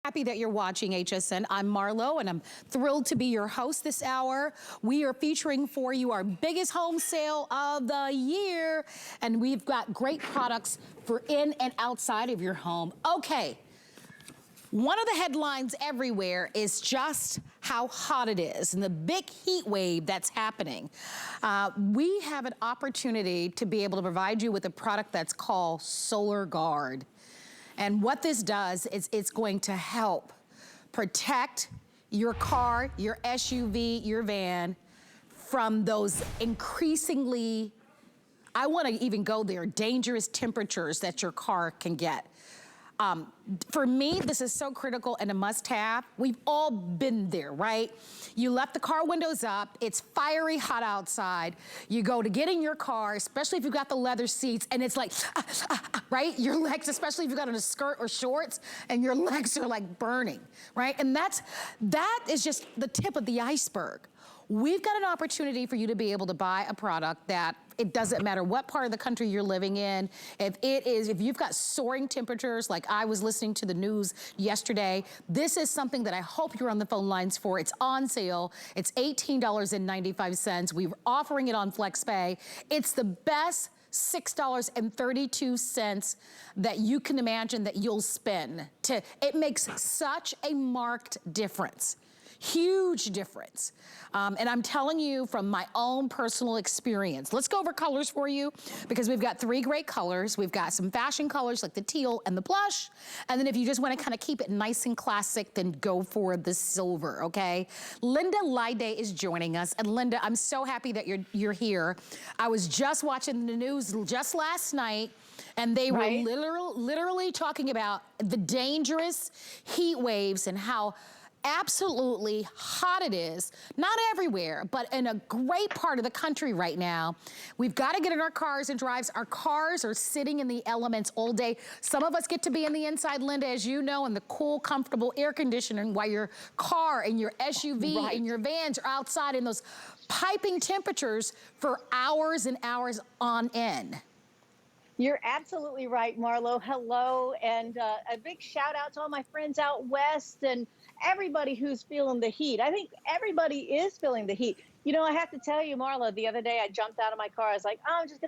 Happy that you're watching HSN. I'm Marlo, and I'm thrilled to be your host this hour. We are featuring for you our biggest home sale of the year, and we've got great products for in and outside of your home. Okay, one of the headlines everywhere is just how hot it is and the big heat wave that's happening. We have an opportunity to be able to provide you with a product that's called Solar Guard. And what this does is it's going to help protect your car, your SUV, your van from those increasingly, I want to even go there, dangerous temperatures that your car can get. For me, this is so critical and a must-have. We've all been there, right? You left the car windows up, it's fiery hot outside. You go to get in your car, especially if you've got the leather seats, and it's like, right? Your legs, especially if you've got on a skirt or shorts, and your legs are like burning, right? And that is just the tip of the iceberg. We've got an opportunity for you to be able to buy a product that it doesn't matter what part of the country you're living in. If you've got soaring temperatures, like I was listening to the news yesterday, this is something that I hope you're on the phone lines for. It's on sale. It's $18.95. We're offering it on FlexPay. It's the best $6.32 that you can imagine that you'll spend. It makes such a marked difference. Huge difference. And I'm telling you from my own personal experience. Let's go over colors for you because we've got 3 great colors. We've got some fashion colors like the teal and the plush. And then if you just want to kind of keep it nice and classic, then go for the silver, okay? Linda Lide is joining us. And Linda, I'm so happy that you're here. I was just watching the news just last night, and they were literally talking about the dangerous heat waves and how absolutely hot it is, not everywhere, but in a great part of the country right now. We've got to get in our cars and drives. Our cars are sitting in the elements all day. Some of us get to be in the inside, Linda, as you know, in the cool, comfortable air conditioning, while your car and your SUV and your vans are outside in those piping temperatures for hours and hours on end. You're absolutely right, Marlo. Hello, and a big shout out to all my friends out west and everybody who's feeling the heat. I think everybody is feeling the heat. You know, I have to tell you, Marlo, the other day I jumped out of my car. I was like, oh, I'm just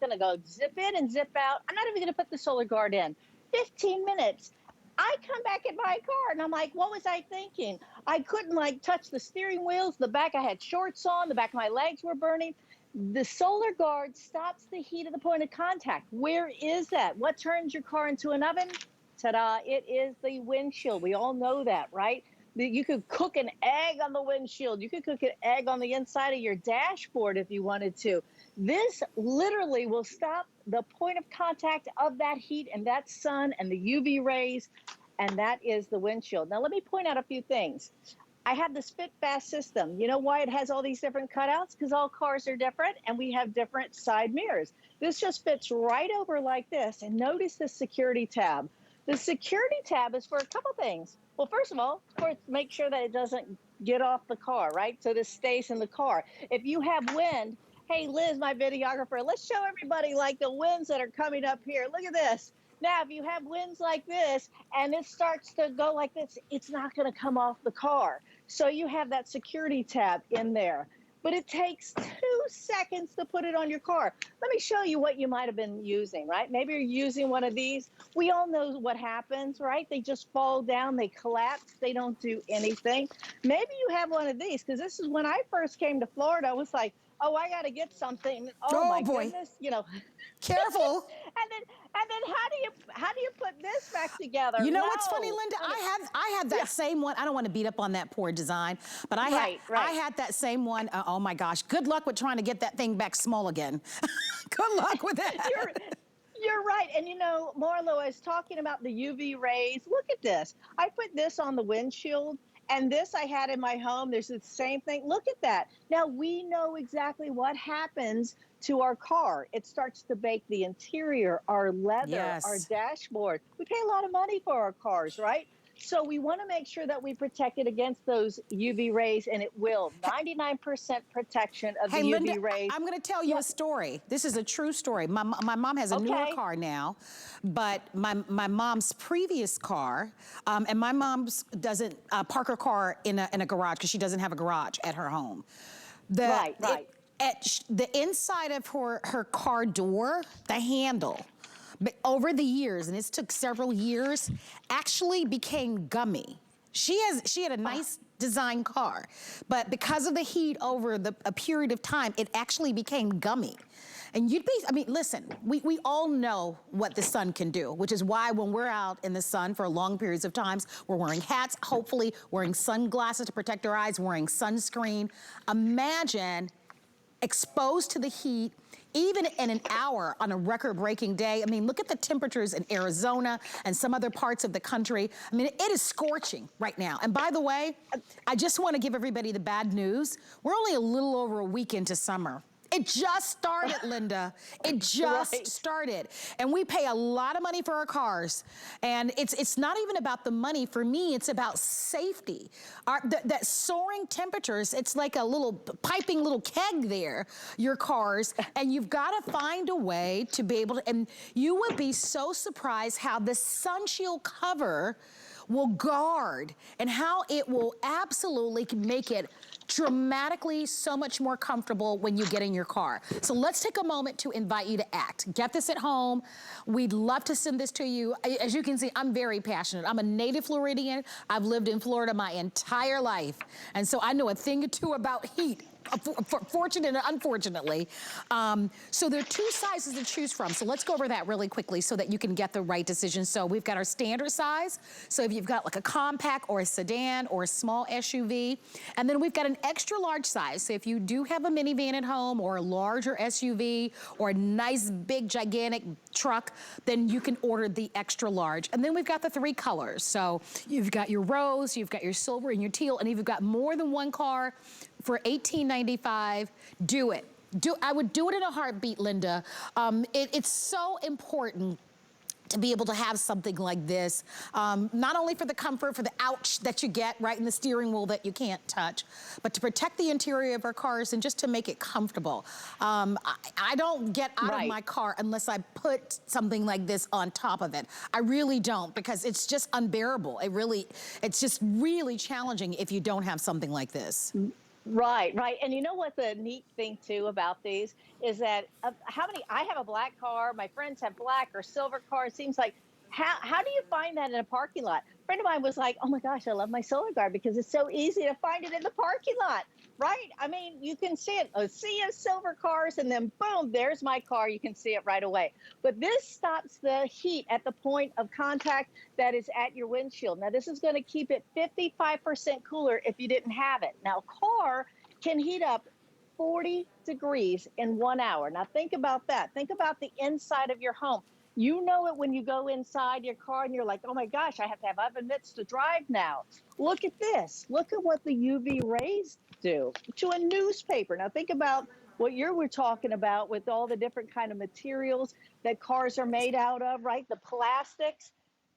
gonna go zip in and zip out. I'm not even gonna put the Solar Guard in. 15 minutes. I come back in my car and I'm like, what was I thinking? I couldn't like touch the steering wheels, the back, I had shorts on, the back of my legs were burning. The Solar Guard stops the heat at the point of contact. Where is that? What turns your car into an oven? Ta-da, it is the windshield. We all know that, right? You could cook an egg on the windshield. You could cook an egg on the inside of your dashboard if you wanted to. This literally will stop the point of contact of that heat and that sun and the UV rays, and that is the windshield. Now, let me point out a few things. I have this fit fast system. You know why it has all these different cutouts? Because all cars are different and we have different side mirrors. This just fits right over like this. And notice the security tab. The security tab is for a couple things. Well, first of all, of course, make sure that it doesn't get off the car, right? So this stays in the car. If you have wind, hey, Liz, my videographer, let's show everybody like the winds that are coming up here. Look at this. Now, if you have winds like this and it starts to go like this, it's not going to come off the car. So you have that security tab in there. But it takes 2 seconds to put it on your car. Let me show you what you might have been using, right? Maybe you're using one of these. We all know what happens, right? They just fall down, they collapse, they don't do anything. Maybe you have one of these, because this is when I first came to Florida, I was like, oh, I got to get something. Oh my goodness, you know. Careful. And then how do you put this back together? You know what's funny, Linda? I had that same one. I don't want to beat up on that poor design, but I had that same one. Oh my gosh! Good luck with trying to get that thing back small again. Good luck with that. You're right. And you know, Marlo, I was talking about the UV rays. Look at this. I put this on the windshield. And this I had in my home. There's the same thing. Look at that. Now, we know exactly what happens to our car. It starts to bake the interior, our leather, our dashboard. We pay a lot of money for our cars, right? So we want to make sure that we protect it against those UV rays, and it will. 99% protection of Hey, the Linda, UV rays. I'm going to tell you a story. This is a true story. My mom has a newer Okay. car now, but my mom's previous car, and my mom's doesn't park her car in a garage because she doesn't have a garage at her home. Right. The inside of her car door, the handle, but over the years, and it took several years, actually became gummy. She had a nice design car, but because of the heat over a period of time, it actually became gummy. And listen, we all know what the sun can do, which is why when we're out in the sun for long periods of times, we're wearing hats, hopefully wearing sunglasses to protect our eyes, wearing sunscreen. Imagine exposed to the heat, even in an hour on a record-breaking day. I mean, look at the temperatures in Arizona and some other parts of the country. I mean, it is scorching right now. And by the way, I just want to give everybody the bad news. We're only a little over a week into summer. It just started, Linda. It just started. And we pay a lot of money for our cars. And it's not even about the money. For me, it's about safety. That soaring temperatures, it's like a little piping little keg there, your cars. And you've got to find a way to be able to, and you would be so surprised how the Sunshield cover will guard and how it will absolutely make it dramatically so much more comfortable when you get in your car. So let's take a moment to invite you to act. Get this at home. We'd love to send this to you. As you can see, I'm very passionate. I'm a native Floridian. I've lived in Florida my entire life. And so I know a thing or two about heat. Fortunately and unfortunately. So there are two sizes to choose from. So let's go over that really quickly so that you can get the right decision. So we've got our standard size. So if you've got like a compact or a sedan or a small SUV, and then we've got an extra large size. So if you do have a minivan at home or a larger SUV or a nice big gigantic truck, then you can order the extra large. And then we've got the three colors. So you've got your rose, you've got your silver and your teal, and if you've got more than one car, for $18.95, do it. I would do it in a heartbeat, Linda. It's so important to be able to have something like this, not only for the comfort, for the ouch that you get right in the steering wheel that you can't touch, but to protect the interior of our cars and just to make it comfortable. I don't get out of my car unless I put something like this on top of it. I really don't, because it's just unbearable. It's just really challenging if you don't have something like this. Right. And you know what the neat thing too about these is that I have a black car, my friends have black or silver cars. Seems like, how do you find that in a parking lot? A friend of mine was like, oh my gosh, I love my solar guard because it's so easy to find it in the parking lot, right? I mean, you can see it, a sea of silver cars, and then boom, there's my car. You can see it right away. But this stops the heat at the point of contact that is at your windshield. Now, this is going to keep it 55% cooler if you didn't have it. Now, a car can heat up 40 degrees in 1 hour. Now, think about that. Think about the inside of your home. You know it when you go inside your car and you're like, oh my gosh, I have to have oven mitts to drive now. Look at this. Look at what the UV rays do to a newspaper. Now think about what you were talking about with all the different kind of materials that cars are made out of, right? The plastics,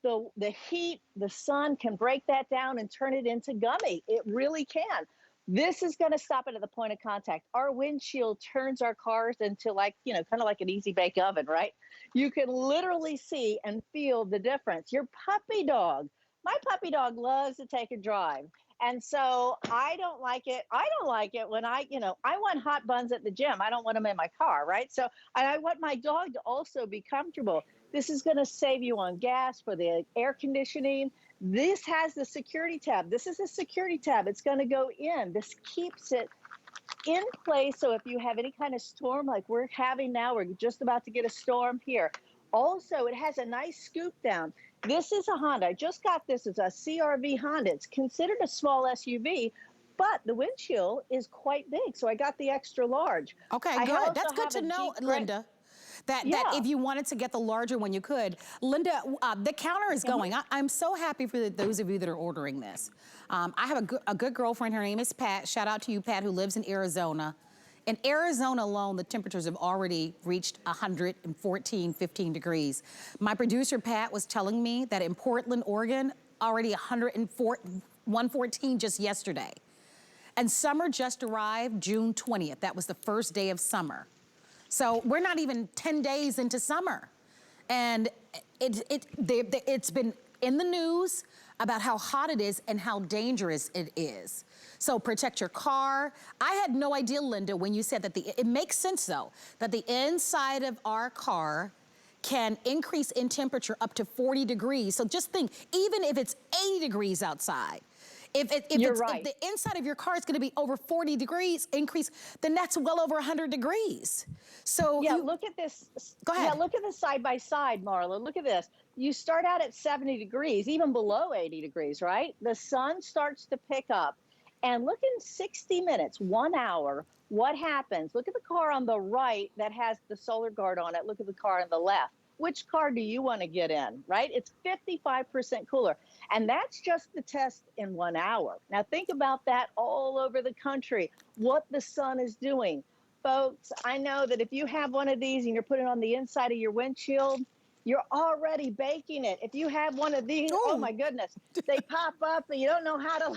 the heat, the sun can break that down and turn it into gummy. It really can. This is going to stop it at the point of contact. Our windshield turns our cars into like, kind of like an easy bake oven, right? You can literally see and feel the difference. Your puppy dog, my puppy dog loves to take a drive. And so I don't like it. I don't like it when I want hot buns at the gym. I don't want them in my car, right? So I want my dog to also be comfortable. This is going to save you on gas for the air conditioning. This has the security tab. This is a security tab. It's going to go in. This keeps it in place. So if you have any kind of storm like we're having now, we're just about to get a storm here. Also, it has a nice scoop down. This is a Honda. I just got this as a CRV Honda. It's considered a small SUV, but the windshield is quite big. So I got the extra large. Okay, good. That's good to know, Linda. That if you wanted to get the larger one, you could. Linda, the counter is going. I'm so happy for those of you that are ordering this. I have a good girlfriend. Her name is Pat. Shout out to you, Pat, who lives in Arizona. In Arizona alone, the temperatures have already reached 114, 15 degrees. My producer, Pat, was telling me that in Portland, Oregon, already 114 just yesterday. And summer just arrived June 20th. That was the first day of summer. So we're not even 10 days into summer. And it's been in the news about how hot it is and how dangerous it is. So protect your car. I had no idea, Linda, when you said that it makes sense though, that the inside of our car can increase in temperature up to 40 degrees. So just think, even if it's 80 degrees outside, if the inside of your car is gonna be over 40 degrees increase, then that's well over 100 degrees. So yeah, look at this. Go ahead. Yeah, look at this side by side, Marla. Look at this. You start out at 70 degrees, even below 80 degrees, right? The sun starts to pick up. And look, in 60 minutes, 1 hour, what happens? Look at the car on the right that has the solar guard on it. Look at the car on the left. Which car do you want to get in, right? It's 55% cooler. And that's just the test in 1 hour. Now think about that all over the country, what the sun is doing. Folks, I know that if you have one of these and you're putting it on the inside of your windshield, you're already baking it. If you have one of these, oh my goodness, they pop up and you don't know how to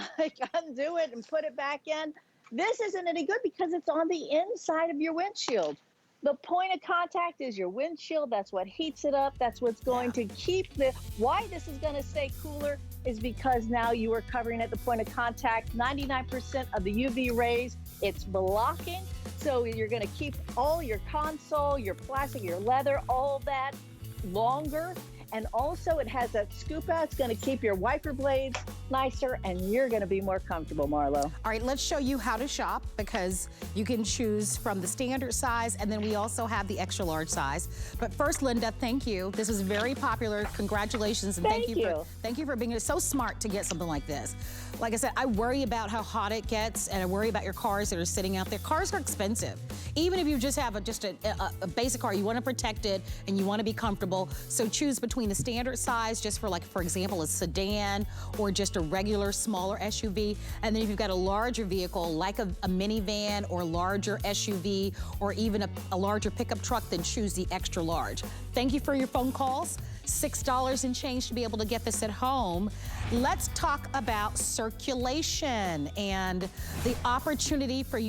undo it and put it back in. This isn't any good because it's on the inside of your windshield. The point of contact is your windshield. That's what heats it up. That's what's going to keep why this is going to stay cooler is because now you are covering at the point of contact 99% of the UV rays. It's blocking. So you're going to keep all your console, your plastic, your leather, all that longer. And also it has a scoop out. It's going to keep your wiper blades nicer and you're going to be more comfortable, Marlo. All right, let's show you how to shop because you can choose from the standard size and then we also have the extra large size. But first, Linda, thank you. This was very popular. Congratulations and thank you for being so smart to get something like this. Like I said, I worry about how hot it gets and I worry about your cars that are sitting out there. Cars are expensive. Even if you just have a basic car, you want to protect it and you want to be comfortable. So choose between the standard size, just for for example, a sedan or just a regular smaller SUV. And then if you've got a larger vehicle, like a minivan or larger SUV or even a larger pickup truck, then choose the extra large. Thank you for your phone calls. $6 and change to be able to get this at home. Let's talk about circulation and the opportunity for you